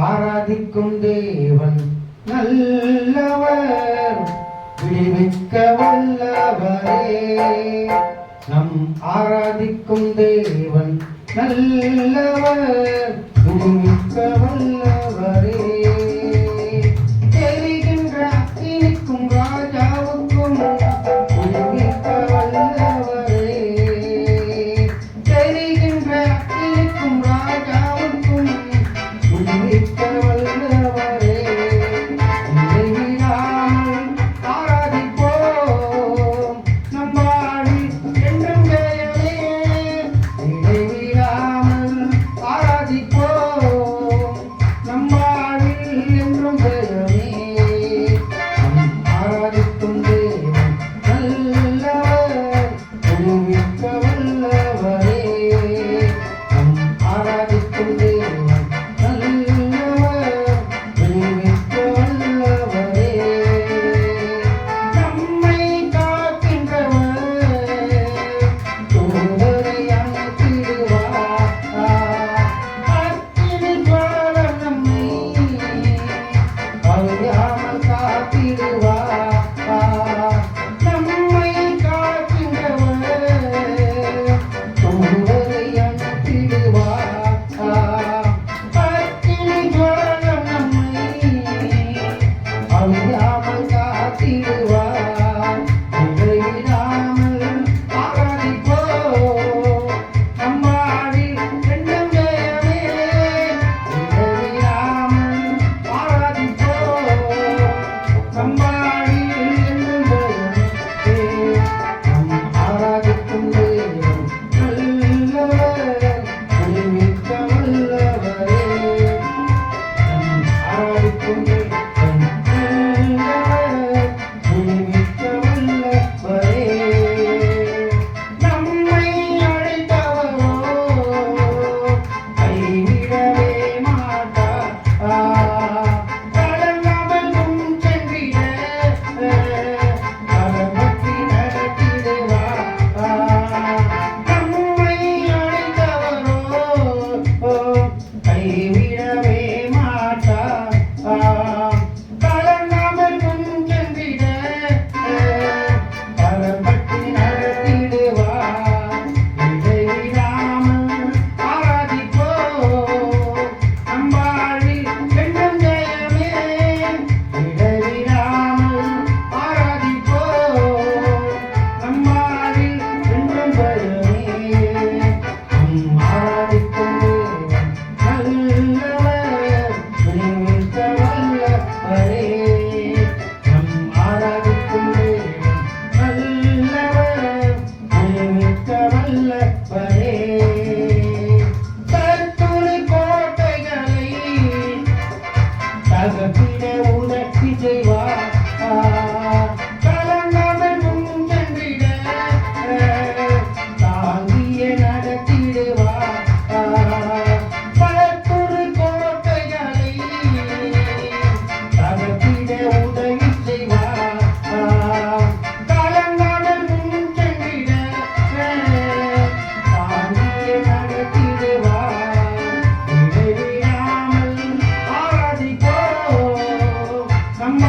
ஆராதிக்கும் தேவன் நல்லவர், விடுவிக்க வல்லவரே. நம் ஆராதிக்கும் தேவன் நல்லவர், விடுவிக்க வல்லவரே. தெரிகின்ற அக்கினிக்கும் ராஜாவுக்கும் விடுவிக்க வல்லவரே. தெரிகின்ற அக்கினிக்கும் ராஜாவுக்கும் விடுவிக்க வல்லவரே. இறைவிடாமல் ஆராதிப்போம், நம் வாழ்வில் என்றும் ஜெயமே. இறைவிடாமல் ஆராதிப்போம், நம் வாழ்வில் என்றும் ஜெயமே. நம் ஆராதிக்கும் தேவன் நல்லவர், விடுவிக்க வல்லவரே. நம் ஆராதிக்கும் தேவன் நல்லவர், விடுவிக்க வல்லவரே. நம்மை காக்கின்றவர், தூதரை அனுப்பிடுவார். அக்கினி ஜுவாலம் நம்மை அழியாமல் காத்திடுவார். நம்மை காக்கின்றவர், தூதரை அனுப்பிடுவார். அக்கினி ஜுவாலம் நம்மை அழியாமல் காத்திடுவார். இடைவிடாமல் ஆராதிப்போம், நம் வாழ்வில் என்றும் ஜெயமே. இடைவிடாமல் ஆராதிப்போம், நம் வாழ்வில் என்றும் ஜெயமே. நம் ஆராதிக்கும் தேவன் நல்லவர், விடுவிக்க வல்லவரே. நம் ஆராதிக்கும் தேவன் நல்லவர், விடுவிக்க வல்லவரே. நம்மை அழைத்தவரோ கைவிடவே மாட்டார். கலங்காமல் முன் சென்றிட கரம்பற்றி நடத்திடுவார். நம்மை அழைத்தவரோ கைவிடவே மாட்டார். கலங்காமல் முன் சென்றிட கரம்பற்றி நடத்திடுவார். இடைவிடாமல் ஆராதிப்போம், நம் வாழ்வில் என்றும் ஜெயமே. இடைவிடாமல் ஆராதிப்போம், நம் வாழ்வில் என்றும் ஜெயமே. நம் ஆராதிக்கும் தேவன் நல்லவர், விடுவிக்க வல்லவரே. நம் ஆராதிக்கும் தேவன் நல்லவர், விடுவிக்க வல்லவரே. கர்த்தருடைய கோட்டைகளை தகர்த்திட உதவி செய்வார். கலங்காமல் முன் சென்றிட தாங்கிய நடத்திடுவார். கர்த்தருடைய கோட்டைகளை தகர்த்திட உதவி செய்வார். கலங்காமல் முன் சென்றிட தாங்கிய நடத்திடுவார். இடைவிடாமல் ஆராதிப்போம், நம்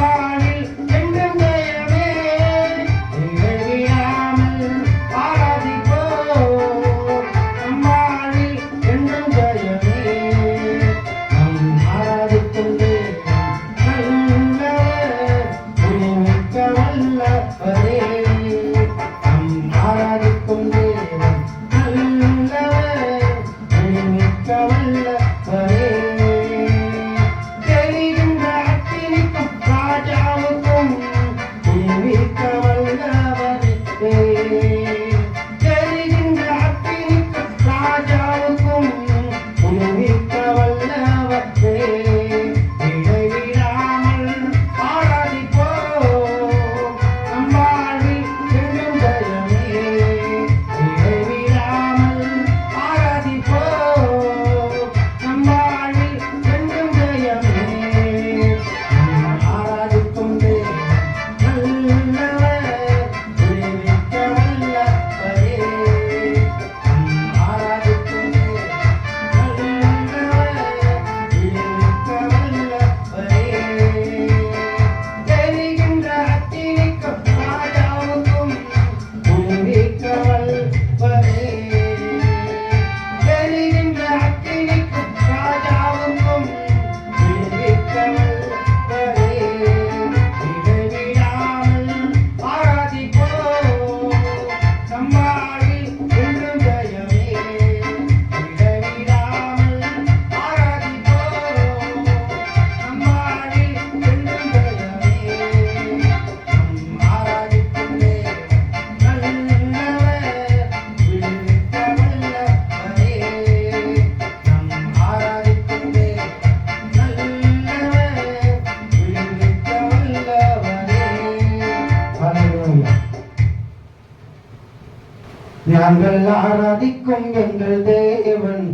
நாங்கள் ஆராதிக்கும் எங்கள் தேவன்,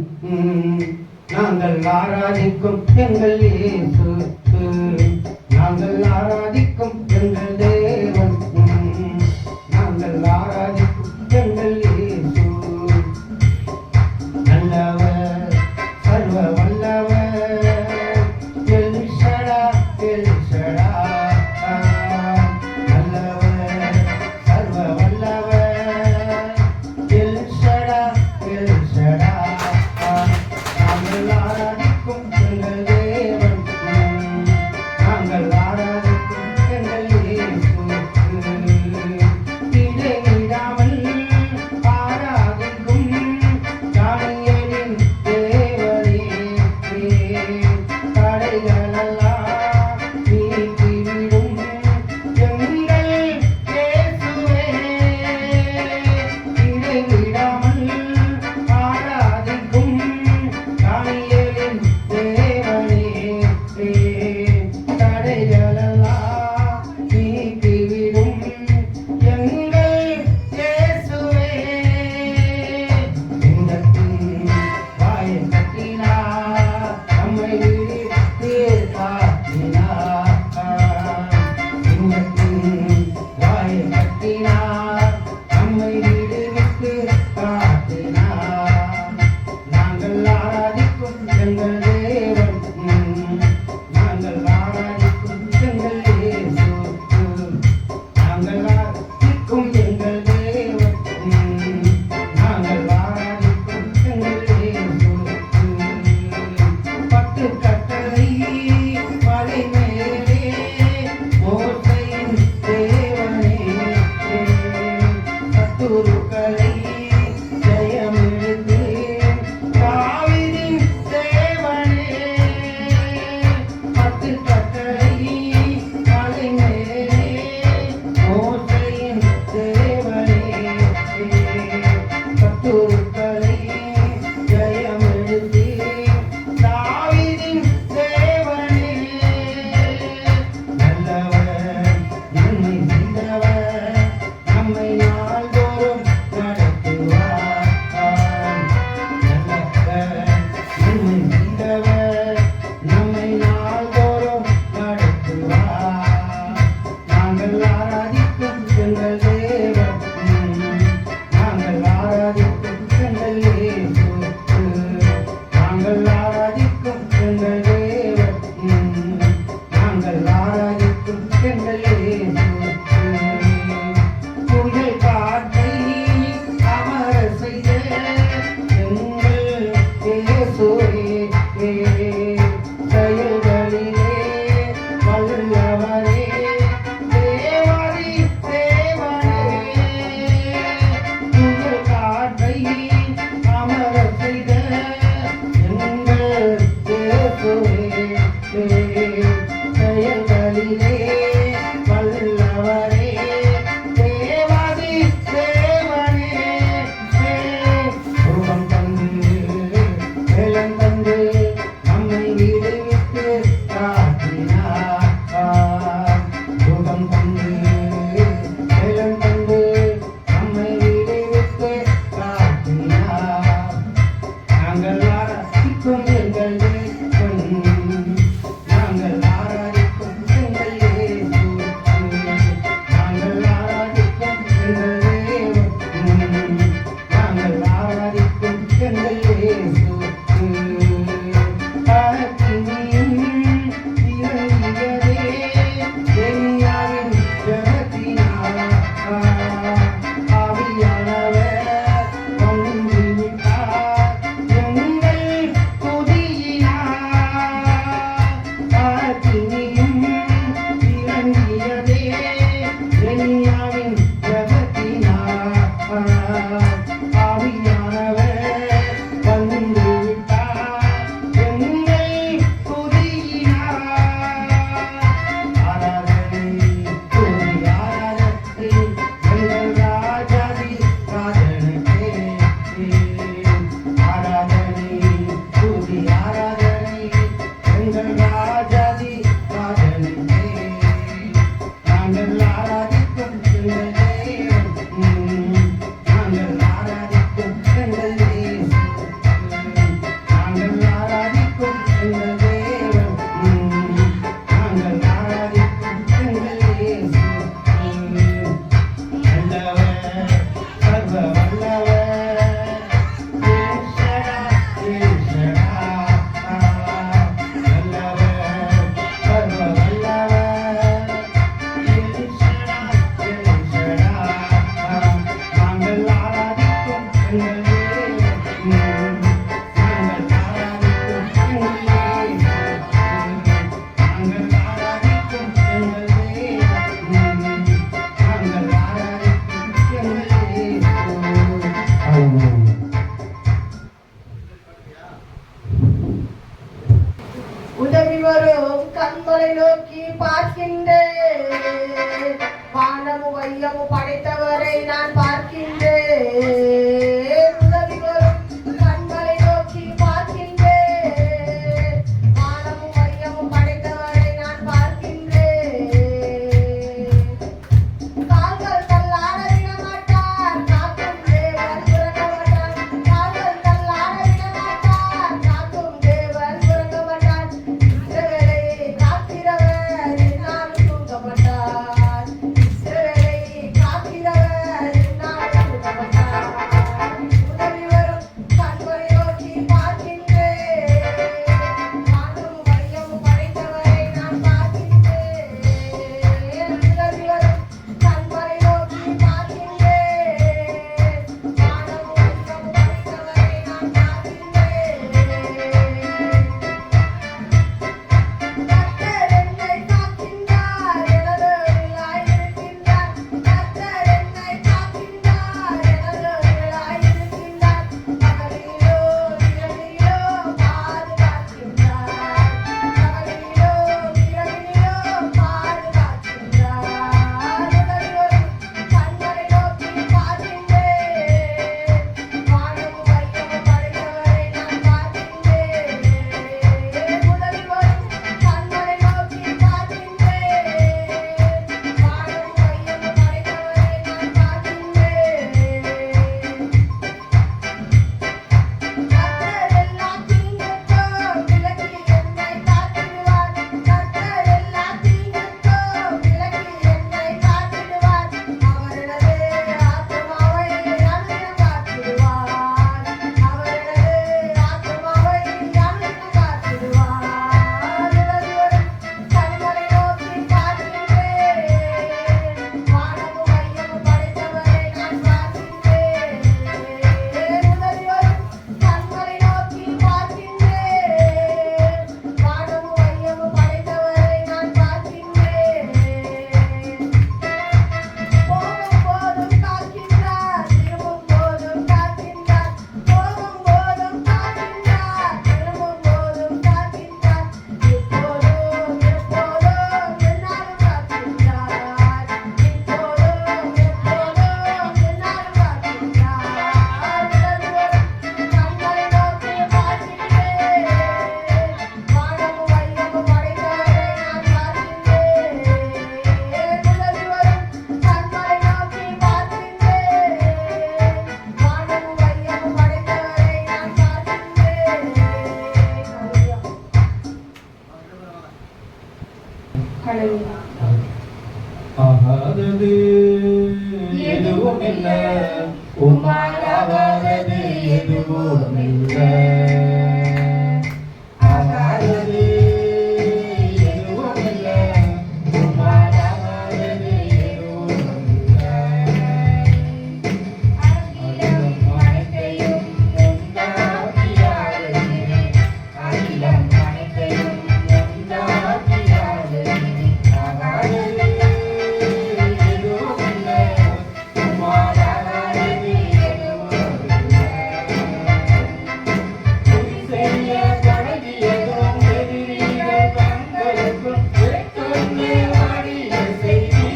நாங்கள் ஆராதிக்கும் எங்கள் இயேசு, நாங்கள் ஆராதிக்கும் எங்கள் தேவன், நாங்கள் ஆராதிக்கும் எங்கள் இயேசு. நல்லவர், சர்வ வல்லவர், எல் ஷடாய், எல் ஷடாய். நல்லவர், சர்வ வல்லவர், எல் ஷடாய், எல் ஷடாய். நாங்கள் ஆராதிக்கும் எங்கள் தேவன், நாங்கள் ஆராதிக்கும் எங்கள் இயேசு. இடைவிடாமல் ஆராதிக்கும் தானியேலின் தேவனே, தடைகளெல்லாம் நீக்கிவிடும் எங்கள் இயேசுவே. இடைவிடாமல் ஆராதிக்கும் தானியேலின் தேவனே, தடைகளெல்லாம் நோக்கி பார்க்கின்றேன். வானமும் வையமும் படைத்தவரை நான் பார்க்கின்றேன். உதவி வரும் கண்களை நோக்கி பார்க்கின்றேன். வானமும் வையமும் படைத்தவரை நான் பார்க்கின்றேன். கால்கள் தள்ளாட விட மாட்டார், காக்கும் தேவன் உறங்க மாட்டார். கால்கள் தள்ளாட விட மாட்டார், காக்கும் தேவன் உறங்க மாட்டார். இஸ்ரவேலை காக்கிறவர் எந்நாளும் தூங்க மாட்டார். இஸ்ரவேலை காக்கிறவர் எந்நாளும் தூங்க மாட்டார். உதவி வரும் கண்களை நோக்கி பார்க்கின்றேன். வானமும் வையமும் படைத்தவரை நான் பார்க்கின்றேன். உதவி வரும் கண்களை நோக்கி பார்க்கின்றேன். வானமும் வையமும் படைத்தவரை நான் பார்க்கின்றேன். கர்த்தர் என்னை காக்கின்றார், எனது நிழலாயிருக்கின்றார். கர்த்தர் என்னை காக்கின்றார், எனது நிழலாயிருக்கின்றார். பகலிலோ இரவிலோ பாதுகாக்கின்றார். பகலிலோ இரவிலோ பாதுகாக்கின்றார். உதவி வரும் கண்களை நோக்கி பார்க்கின்றேன். வானமும் வையமும் படைத்தவரை நான் பார்க்கின்றேன். உதவி வரும் கண்களை நோக்கி பார்க்கின்றேன். வானமும் வையமும் படைத்தவரை நான் பார்க்கின்றேன். கர்த்தர் எல்லா தீங்குக்கும் விலக்கி என்னை காத்திடுவார். கர்த்தர் எல்லா தீங்குக்கும் விலக்கி என்னை காத்திடுவார். அவரது ஆத்துமாவை அணுக காத்திடுவார். அவரது ஆத்துமாவை அணுக காத்திடுவார். உதவி வரும் கண்களை நோக்கி பார்க்கின்றேன். வானமும் வையமும் படைத்தவரை நான் பார்க்கின்றேன். உதவி வரும் கண்களை நோக்கி பார்க்கின்றேன். வானமும் வையமும் படைத்தவரை நான் பார்க்கின்றேன். போகும் போதும் காக்கின்றார், திரும்பும் போதும் காக்கின்றார். போகும் போதும் காக்கின்றார், திரும்பும் போதும் காக்கின்றார். இப்போதும் எப்போதும் எந்நாளும் காக்கின்றார். இப்போதும் எப்போதும் எந்நாளும் காக்கின்றார். உதவி வரும் கண்களை நோக்கி பார்க்கின்றேன். வானமும் வையமும் படைத்தவரை நான் பார்க்கின்றேன். உதவி வரும் கண்களை நோக்கி பார்க்கின்றேன். வானமும் வையமும் படைத்தவரை நான் பார்க்கின்றேன். ஹல்லேலூயா. ஆகாதது எதுவுமில்ல, உம்மால் ஆகாதது எதுவுமில்ல. ஆகாதது எதுவுமில்ல, உம்மால் ஆகாதது எதுவுமில்ல. அகிலம் அனைத்தையும் உண்டாக்கியாளே, அகிலம் அனைத்தையும் உண்டாக்கியாளே. ஆகாதது எதுவுமில்ல, உம்மால் ஆகாதது எதுவுமில்ல. துதி செய்ய பழகியதும் எதிரிகள் தங்களுக்குள் வெட்டுண்டு ஆடிய செய்தி.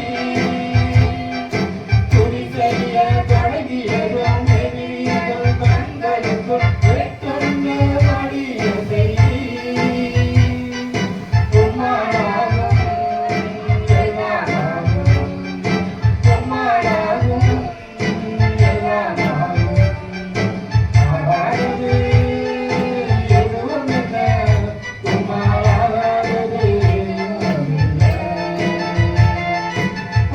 துதி செய்ய பழகியதும் எதிரிகள் தங்களுக்குள் வெட்டுண்டு ஆடிய செய்தி. உம்மாலாகும் எல்லாமாகும், உம்மாலாகும் எல்லாமாகும். ஆகாதது எதுவுமில்ல, உம்மால் ஆகாதது எதுவுமில்ல.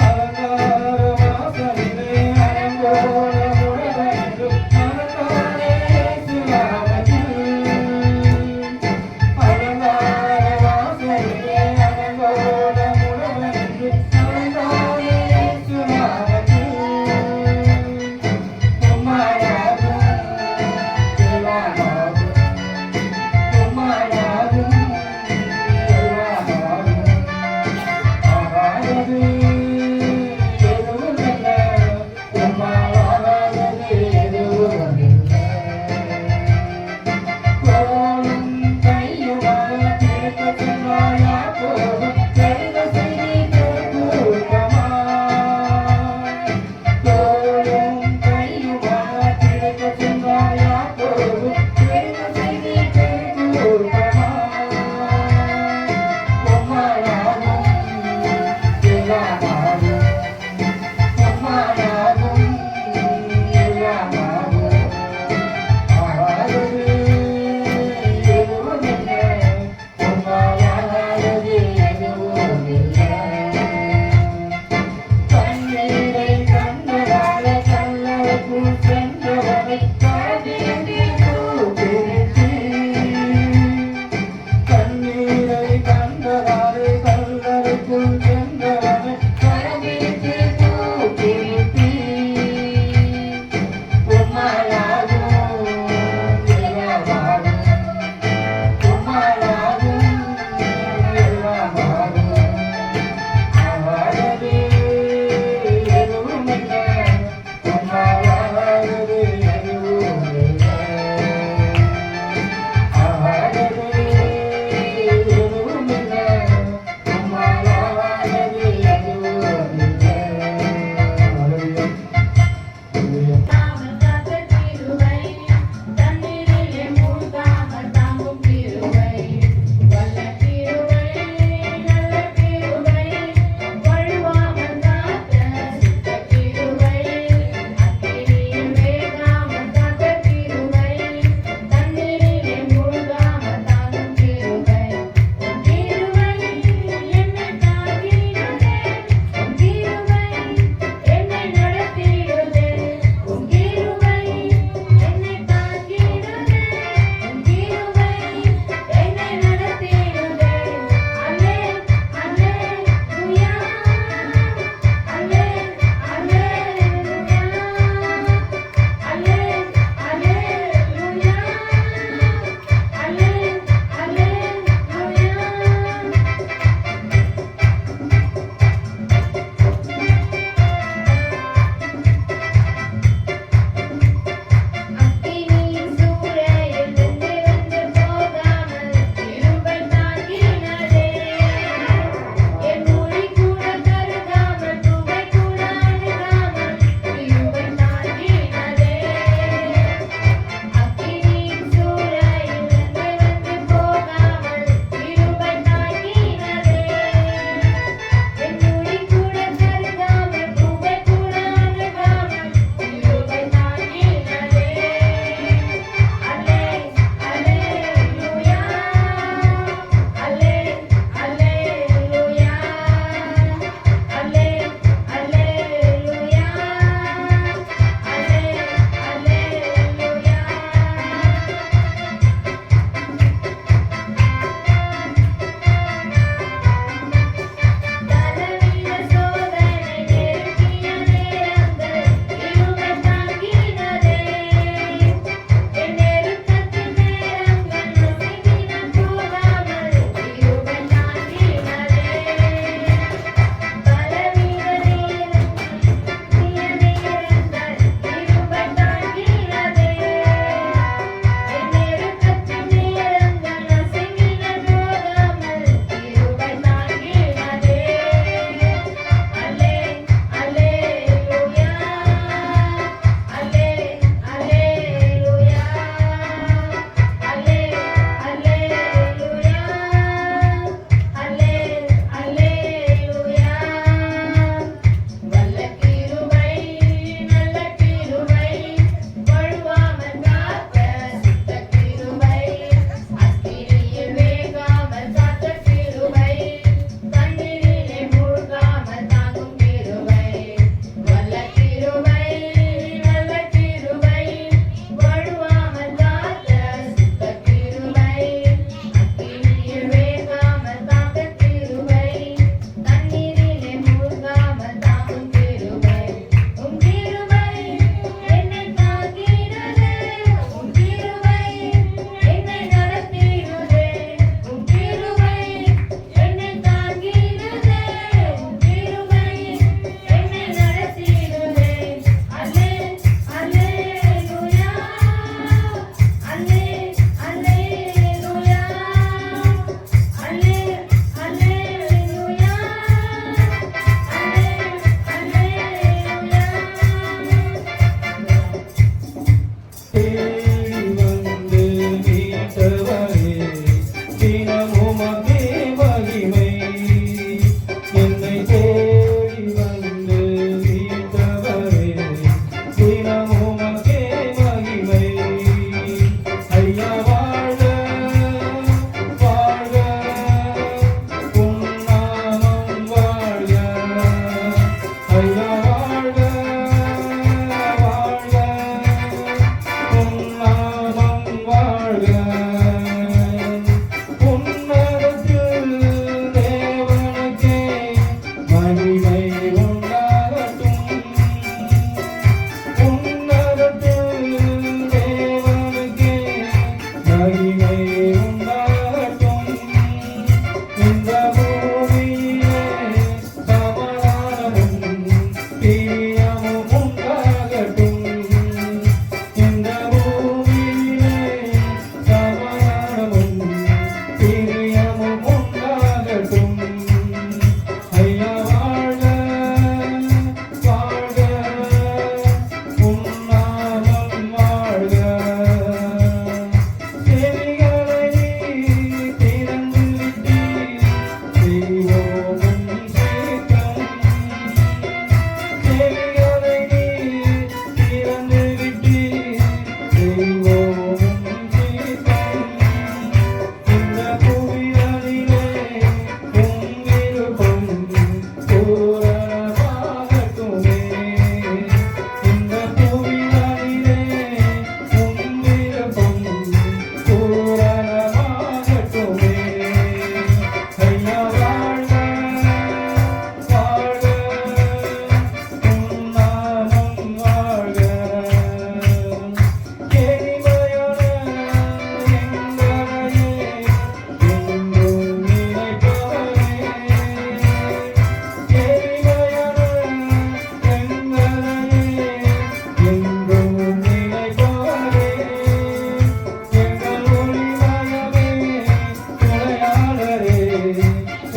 அலங்கார வாசலிலே அலங்கோல முழவென்றும் மறந்தோனே இயேசு நாமத்தில். அலங்கார வாசலிலே அலங்கோல முழவென்றும் மறந்தோனே இயேசு நாமத்தில். உம்மாலாகும் எல்லாமாகும், உம்மாலாகும் எல்லாமாகும். ஆகாதது எதுவுமில்ல, உம்மால் ஆகாதது எதுவுமில்ல. கோலும் கையுமாக தீர்க்கச் சொன்னார் யாக்கோபு.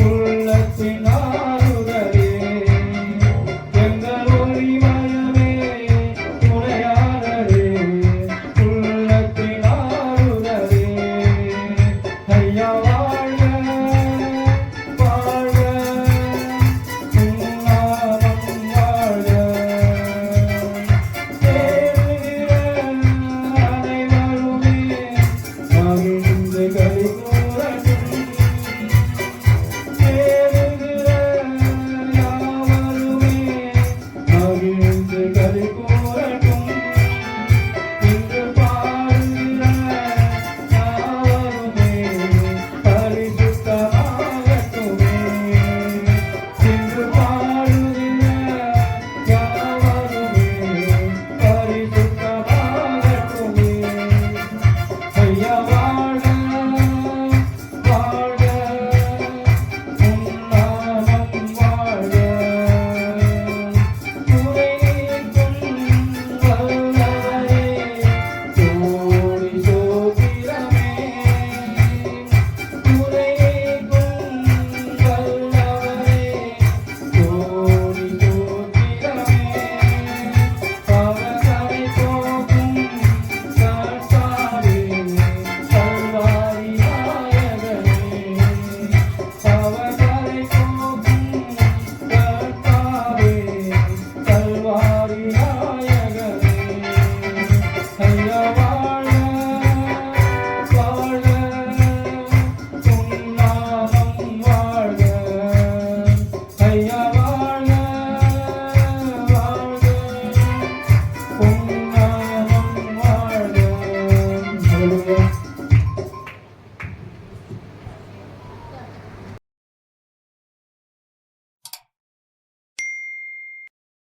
உள்ளத்தின்